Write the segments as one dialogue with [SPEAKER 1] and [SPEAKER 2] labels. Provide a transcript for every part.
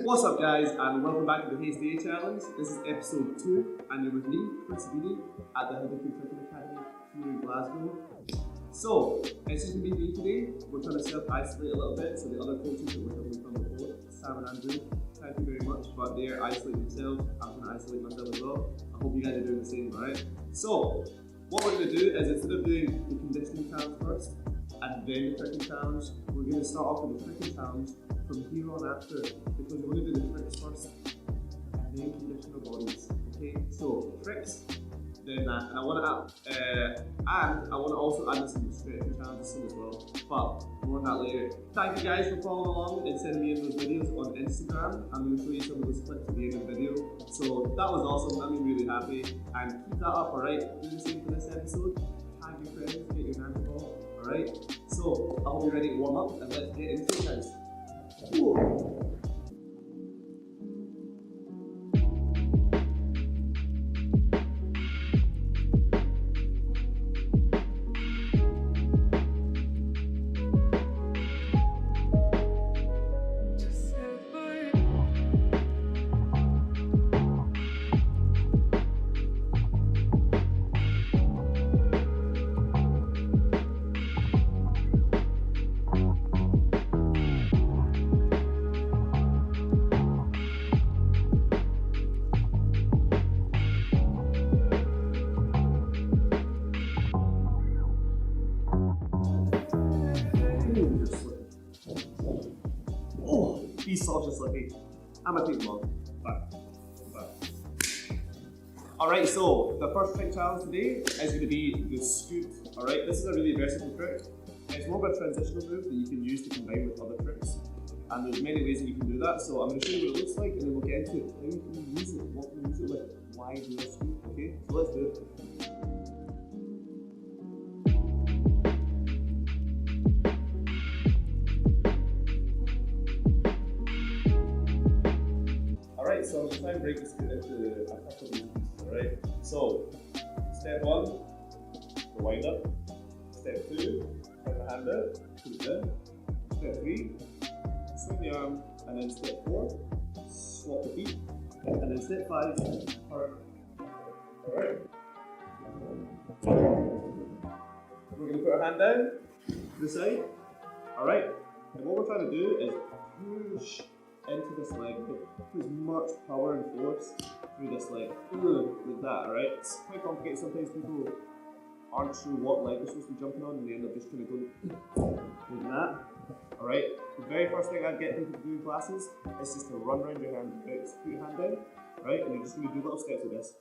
[SPEAKER 1] What's up guys, and welcome back to the Hta Challenge. This is episode 2 and you're with me, Chris Beanie, at the Hta Challenge Academy here in Glasgow. So, it's just going to be me today. We're trying to self-isolate a little bit, so the other coaches that we're helping from before, Sam and Andrew, thank you very much, but they're isolating themselves. I'm going to isolate myself as well. I hope you guys are doing the same, alright? So, what we're going to do is instead of doing the conditioning challenge first, and then the tricking challenge, we're going to start off with the tricking challenge from here on after, because we're going to do the tricks first and then condition our bodies. Okay, so tricks, then that, and I want to also add this in the stretching challenge soon as well, but more on that later. Thank you guys for following along and sending me in those videos on Instagram. I'm going to show you some of those clips at the end of the video. So that was awesome, that made me really happy, and keep that up, alright? Do the same for this episode. Tag your friends, get your hands involved, alright? So I hope you're ready to warm up and let's get into it, guys. Whoa. Oh, these socks are slippy. I'm gonna take them off. Alright, so the first trick challenge today is going to be the scoot. Alright, this is a really versatile trick. It's more of a transitional move that you can use to combine with other tricks. And there's many ways that you can do that, so I'm going to show you what it looks like and then we'll get into it. How you can use it, what can you use it with, why do a scoot, okay? So let's do it. Alright, so I'm going to try and break this into a couple of these pieces, alright? So, step 1, the wind up. Step 2, turn the hand out, put it in. Step 3, swing the arm. And then step 4, swap the feet. And then step 5, turn. Alright? We're going to put our hand down to the side. Alright? And what we're trying to do is push into this leg, put as much power and force through this leg, like that, alright? It's quite complicated, sometimes people aren't sure what leg they're supposed to be jumping on and they end up just kind of going like that, alright? The very first thing I'd get people to do in classes is just to run around your hand, put your hand down, right? And you're just going to do little steps of this.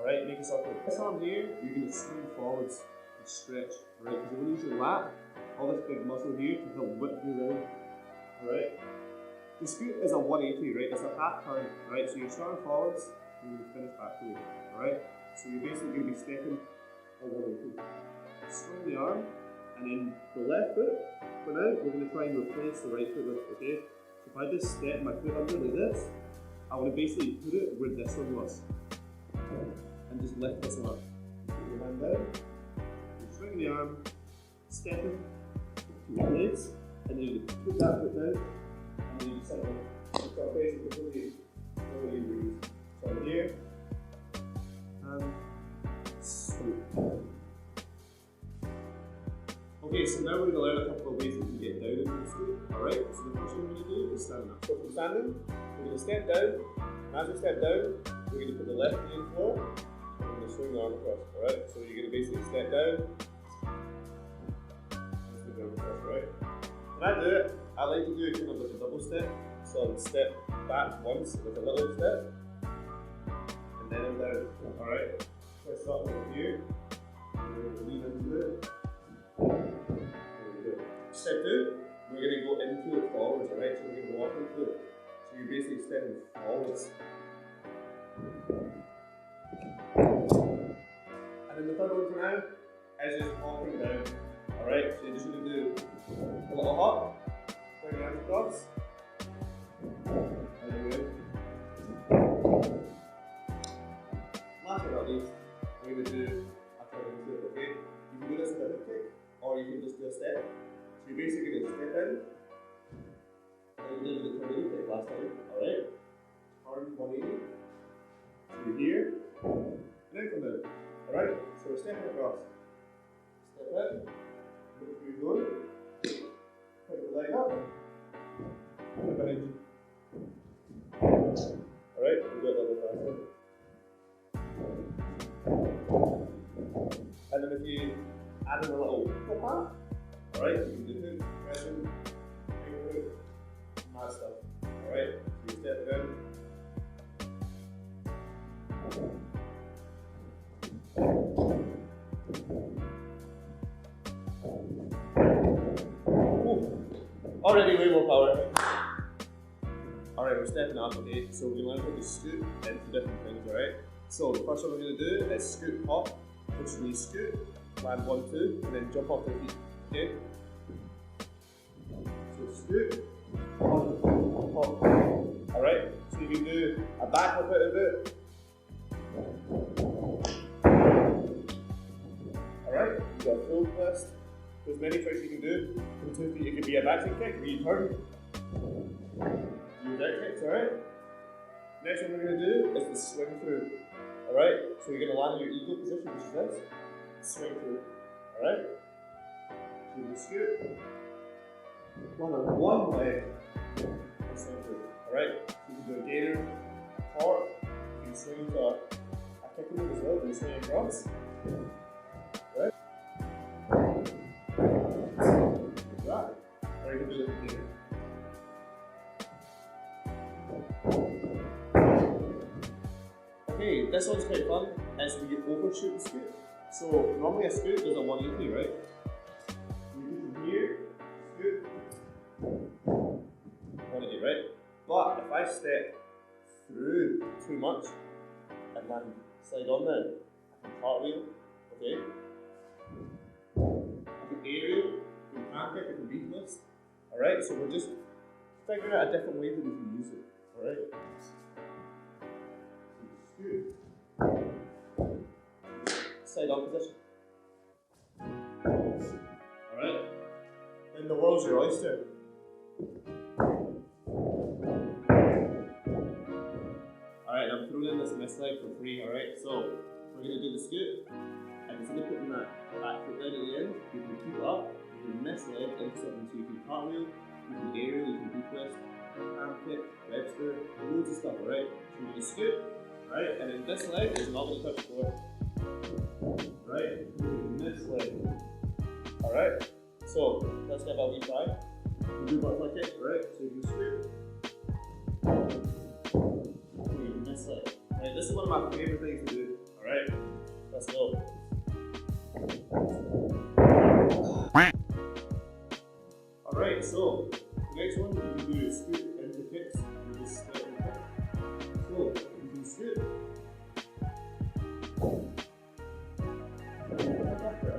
[SPEAKER 1] Alright, make a circle. This arm here, you're going to swing forwards and stretch, alright? Because you're going to use your lat, all this big muscle here to help whip you around, alright? The scoot is a 180, right? It's a half turn, right? So you're starting forwards and you finish back to it, alright? So you're basically going to be stepping a 180. Swing the arm, and then the left foot, for now, we're going to try and replace the right foot with, okay? So if I just step my foot under like this, I want to basically put it where this one was. And just lift this one up. Put your hand down, swing the arm, stepping, your legs, and then you put that foot down, and then you just like start basically fully release. So here, and swoop. Okay, so now we're going to learn a couple of ways that you can get down into the scoot. Alright, so the first thing we're going to do is stand up. So from standing, we're going to step down, and as we step down, we're going to put the left knee on the floor, and we're going to swing the arm across. Alright, so you're going to basically step down, right? When I do it, I like to do it kind of like a double step. So I would step back once with a little step, and then I'm down. Alright? So I start over here, and we're going to lean into it. Step 2, we're going to go into it forwards, alright? So we're going to walk into it. So you're basically stepping forwards. And then the third one for now is just walking down. Alright, so you're just going to do a little hop, bring your hands across, and then go in. Last but not least, we're going to do a turn into it, okay? You can do this with a hip kick, or you can just do a step. So you're basically going to step in, like we did with the tornado kick last time. Alright? Turn 180. So you're here, and then come down. Alright? So we're stepping across. Step in, look where you're going, put your leg up, put it behind you. Alright, we'll do it a little bit faster. And then if you add in a little hip hop, alright, you can do hook, pressing, finger hook, mad stuff. Alright, so you step it in. Ooh. Already way more power. Alright, we're stepping up, okay? So we're going to learn how to scoot into different things, alright? So the first one we're going to do is scoot hop, which means scoot, land 1, 2, and then jump off the feet, okay? So scoot, hop, hop. Alright, so you can do a back hop out of it. Alright, you've got a full twist. There's many tricks you can do. From 2 feet, it could be a backhand kick, it could be a turn. Use that kicks, alright? Next one we're going to do is the swing through. Alright, so you're going to land in your eagle position, which is this. Swing through. Alright? So you scoot. One on one leg. And swing through. Alright? So you can do a gainer, torque. You can swing into a kick move as well, and you swing across. Right? Right. Or you can do it with gainer. Okay, this one's quite fun, as we overshoot the scoot. So normally a scoot does a 180, right? You do from here, scoot, 180, right? But if I step through too much and then slide on then, I can cartwheel, okay? I can aerial, I can hand kick, I can V-twist. Alright, so we're just figuring out a different way that we can use it, alright? Scoot. Side on position. Alright. Then the world's your oyster. Alright, I'm throwing in this mist leg for free, alright? So we're going to do the scoot. And instead of putting that back foot down at the end, you can keep it up, you can mist leg into something, so you can cartwheel, you can aerial, you can V-twist, hand kick, Webster, loads of stuff, alright? So we're going to scoot. Right, and then this leg is not going to touch the floor. Right, this leg. Alright, so let's give a wee try. You do butterfly kick, right? So you can scoot. Okay, this leg. Right, this is one of my favourite things to do. Alright, let's go. Alright, so the next one you can do is scoot into the kicks. You just step in the kick. So, scoot.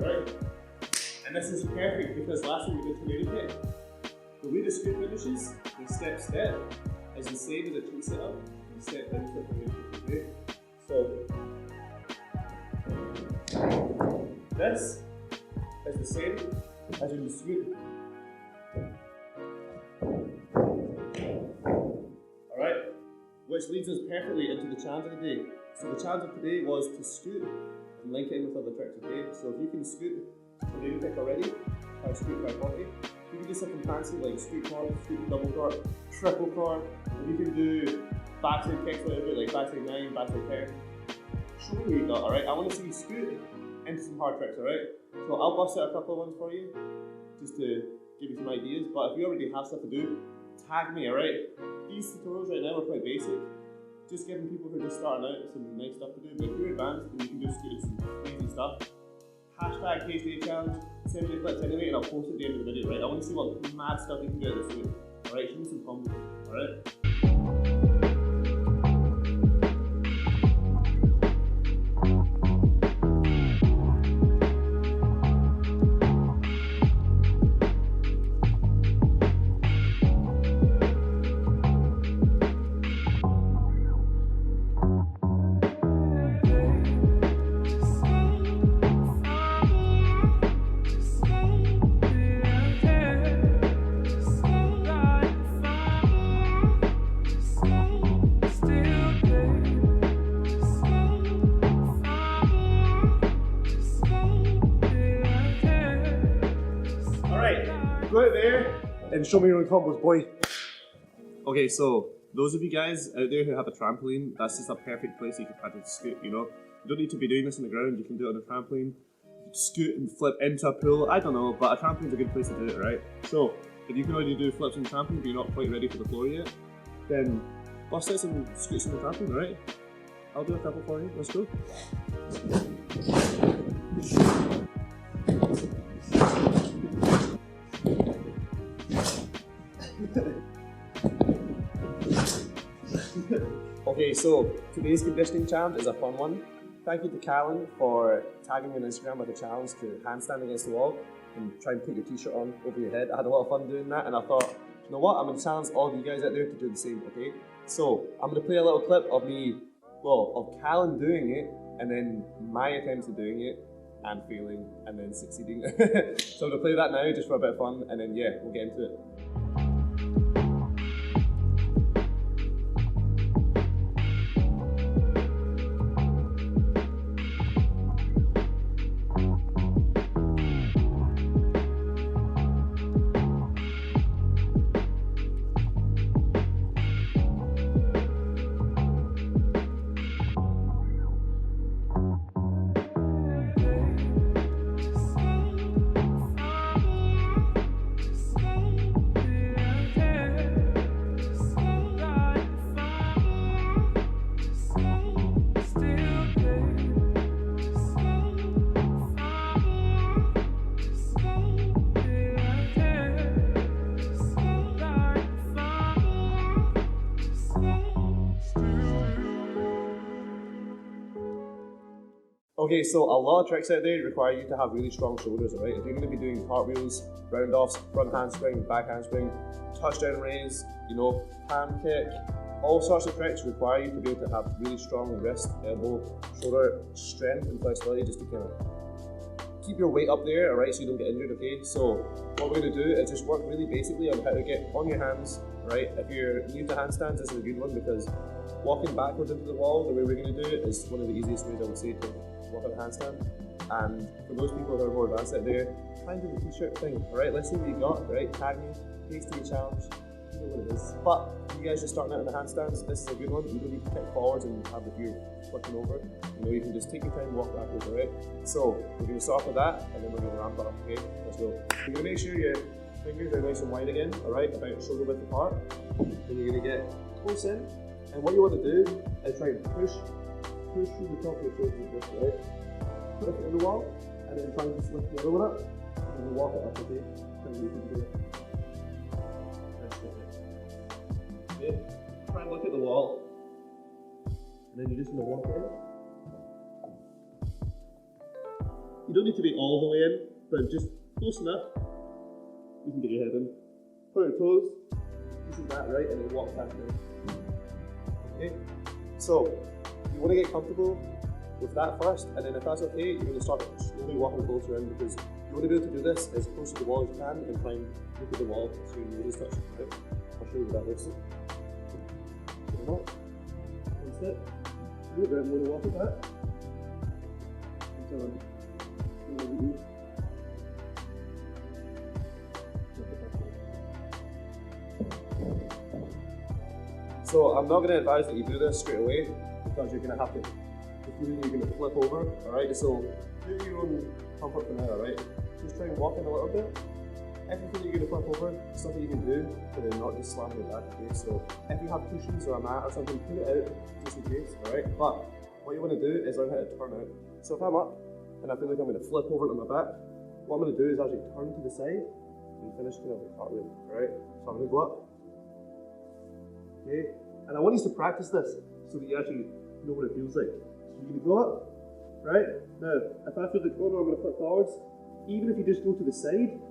[SPEAKER 1] Alright. And this is perfect because last week we did tornado kick. The way the scoot finishes, the step is the same as a tree setup. You step into a tornado kick, okay? So this is the same as when you scoot. Alright? Which leads us perfectly into the challenge of the day. So the challenge of today was to scoot and link in with other tricks, okay? So if you can scoot tornado kick already, try scoot by 40. If you can do something fancy like scoot card, scoot double card, triple card, and you can do backside kicks a little bit, like backside 9, backside 10. Show me what you got, alright? I want to see you scoot into some hard tricks, alright? So I'll bust out a couple of ones for you, just to give you some ideas, but if you already have stuff to do, tag me, alright? These tutorials right now are quite basic, just giving people who are just starting out some nice stuff to do, but if you're advanced then you can just do some crazy stuff. Hashtag Hta Challenge, send me the clips anyway and I'll post it at the end of the video, right? I want to see what mad stuff you can do this week, alright? Show me some combos, alright? Alright, go out there and show me your own combos, boy. Okay, so those of you guys out there who have a trampoline, that's just a perfect place you can practice scoot, you know? You don't need to be doing this on the ground, you can do it on a trampoline. Scoot and flip into a pool, I don't know, but a trampoline's a good place to do it, right? So, if you can already do flips on the trampoline but you're not quite ready for the floor yet, then bust out some scoots on the trampoline, right? I'll do a couple for you, let's go. Okay, so today's conditioning challenge is a fun one. Thank you to Callan for tagging me on Instagram with a challenge to handstand against the wall and try and put your t-shirt on over your head. I had a lot of fun doing that and I thought, you know what, I'm going to challenge all of you guys out there to do the same, okay? So, I'm going to play a little clip of me, well, of Callan doing it and then my attempts at doing it and failing and then succeeding. So I'm going to play that now just for a bit of fun and then yeah, we'll get into it. Okay, so a lot of tricks out there require you to have really strong shoulders, alright? If you're going to be doing cartwheels, roundoffs, front handspring, back handspring, touchdown raiz, you know, ham kick, all sorts of tricks require you to be able to have really strong wrist, elbow, shoulder strength and flexibility just to kind of keep your weight up there, alright, so you don't get injured, okay? So what we're going to do is just work really basically on how to get on your hands, right? If you're new to handstands, this is a good one because walking backwards into the wall, the way we're going to do it is one of the easiest ways I would say to walk on a handstand. And for those people who are more advanced out there, try and do the t-shirt thing, alright? Let's see what you got, right? Tag me, Hta Challenge, you know what it is. But you guys just starting out in the handstands, this is a good one. You don't need to kick forwards and have the fear flipping over. You know, you can just take your time and walk backwards, alright? So we're going to start with that and then we're going to ramp up, okay? Let's go. You're going to make sure your fingers are nice and wide again, alright? About shoulder width apart. Then you're going to get close in. And what you want to do is try and push through the top of your shoulders like this, right? Put it in the wall, and then try and just lift the other one up, and then walk it up, okay? And you can do it. Okay? Try and look at the wall, and then you're just going to walk it in. You don't need to be all the way in, but just close enough. You can get your head in. Put your toes, this is that, right? And then walk back in. Okay? So, you want to get comfortable with that first, and then if that's okay, you're going to start slowly walking closer in because you want to be able to do this as close to the wall as you can and try and look at the wall so your nose touches, right? I'll show you what that looks like. So one step, a little bit, I'm going to walk with that. So I'm not going to advise that you do this straight away because you're going to have to, you're going to flip over, alright? So do your own comfort for now, alright? Just try and walk in a little bit. Everything you're going to flip over, stuff that you can do, but then not just slamming it back, okay? So if you have cushions or a mat or something, put it out just in case, alright? But what you want to do is learn how to turn out. So if I'm up and I feel like I'm going to flip over on my back, what I'm going to do is actually turn to the side and finish kind of a cartwheel, alright? So I'm going to go up. Okay, and I want you to practice this so that you actually know what it feels like. So you're going to go up, right? Now, if I feel the corner, I'm going to flip forwards. Even if you just go to the side,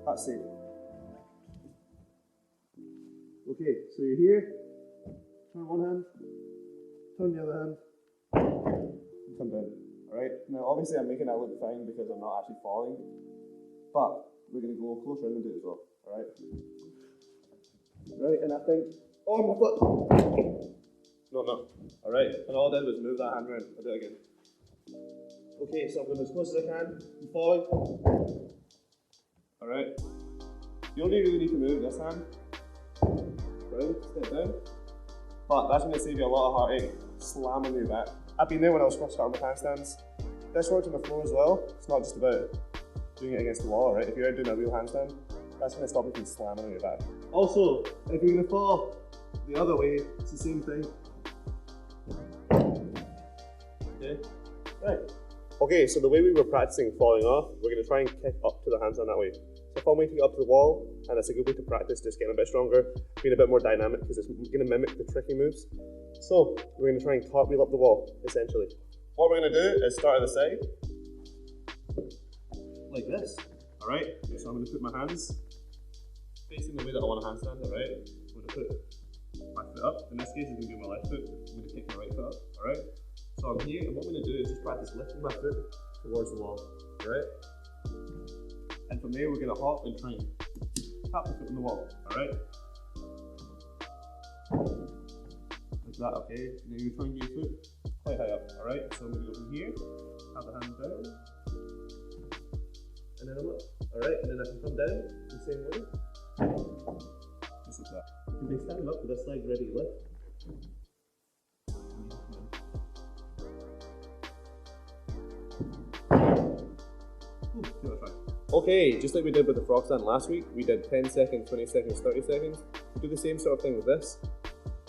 [SPEAKER 1] that's safe. Okay, so you're here, turn one hand, turn the other hand, and come down. Alright, now obviously I'm making that look fine because I'm not actually falling, but we're going to go closer and do it as well. Alright? Right, and I think, oh, my foot! No. Alright, and all I did was move that hand around. I'll do it again. Okay, so I'm going as close as I can. I'm falling. Alright. You only really need to move this hand. Round, step down. But that's going to save you a lot of heartache. Slamming your back. I've been there when I was first starting with handstands. This works on the floor as well. It's not just about doing it against the wall, right? If you're doing a real handstand, that's going to stop you from slamming on your back. Also, if you're going to fall the other way, it's the same thing. Okay, right. Okay, so the way we were practicing falling off, we're going to try and kick up to the handstand that way. So if I'm waiting up to the wall, and it's a good way to practice just getting a bit stronger, being a bit more dynamic because it's going to mimic the tricky moves. So we're going to try and cartwheel up the wall, essentially. What we're going to do is start at the side, like this. Alright, so I'm going to put my hands facing the way that I want a handstand, alright? I'm going to put my foot up. In this case, it's going to be my left foot. I'm going to kick my right foot up, alright? So I'm here, and what I'm going to do is just practice lifting my foot towards the wall, alright? And from there, we're going to hop and try and tap the foot on the wall, alright? Like that, okay? Now you're trying to get your foot quite high up, alright? So I'm going to go from here, have the hand down, and then I'm up, alright? And then I can come down the same way, just like that. You can stand up with this leg ready to lift. Okay, just like we did with the frog stand last week, we did 10 seconds, 20 seconds, 30 seconds. We do the same sort of thing with this.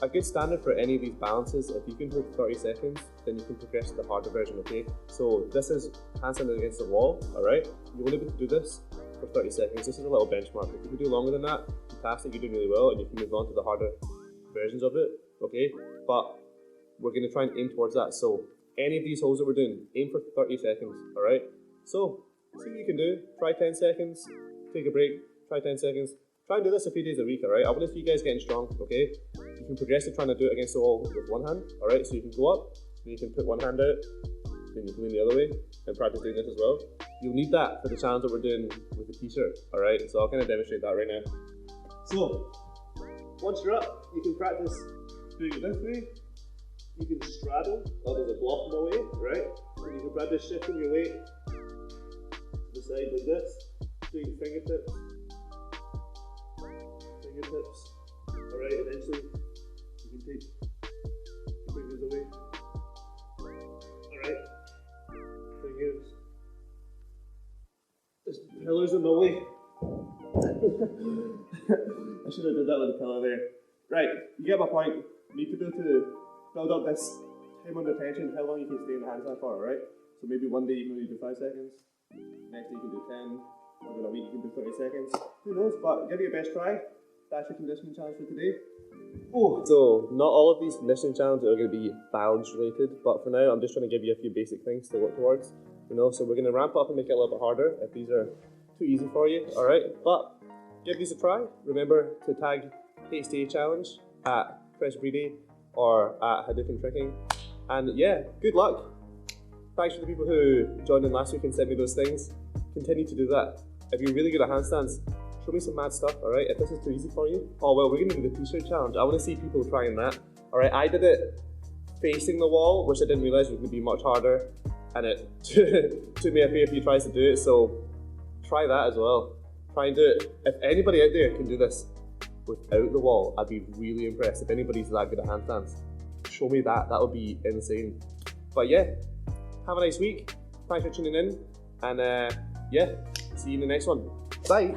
[SPEAKER 1] A good standard for any of these balances, if you can hold 30 seconds, then you can progress to the harder version, okay? So this is handstand against the wall, alright? You're only able to do this for 30 seconds. This is a little benchmark. If you can do longer than that, fantastic, you're doing really well, and you can move on to the harder versions of it, okay? But we're going to try and aim towards that. So any of these holds that we're doing, aim for 30 seconds, alright? So see what you can do. Try 10 seconds, take a break, try 10 seconds. Try and do this a few days a week, alright? I want to see you guys getting strong, okay? You can progress to trying to do it against the wall with one hand, alright? So you can go up, then you can put one hand out, then you can lean the other way, and practice doing this as well. You'll need that for the challenge that we're doing with the t-shirt, alright? So I'll kind of demonstrate that right now. So, once you're up, you can practice doing it this way. You can straddle, oh there's a block in the way, right? And you can practice shifting your weight to the side like this, doing fingertips. Alright, eventually you can take your fingers away. Alright, fingers. There's pillars in the way. I should have done that with the pillar there. Right, you get my point. You need to be able to build up this time under tension, how long you can stay in the handstand for, alright? So maybe one day you can only do 5 seconds, next day you can do 10, within a week you can do 30 seconds. Who knows, but give it your best try. That's your conditioning challenge for today. Oh, so not all of these conditioning challenges are going to be balance related, but for now I'm just trying to give you a few basic things to work towards. You know, so we're going to ramp up and make it a little bit harder if these are too easy for you, alright? But give these a try. Remember to tag Hta Challenge at Fresh Breedy or at Hadouken Tricking. And yeah, good luck. Thanks for the people who joined in last week and sent me those things. Continue to do that. If you're really good at handstands, show me some mad stuff, alright? If this is too easy for you, oh well, we're going to do the t-shirt challenge. I want to see people trying that, alright? I did it facing the wall, which I didn't realise was going to be much harder, and it took me a fair few tries to do it, so try that as well. Try and do it. If anybody out there can do this without the wall, I'd be really impressed. If anybody's that good at handstands, show me that. That would be insane. But yeah, have a nice week. Thanks for tuning in, and yeah, see you in the next one. Bye.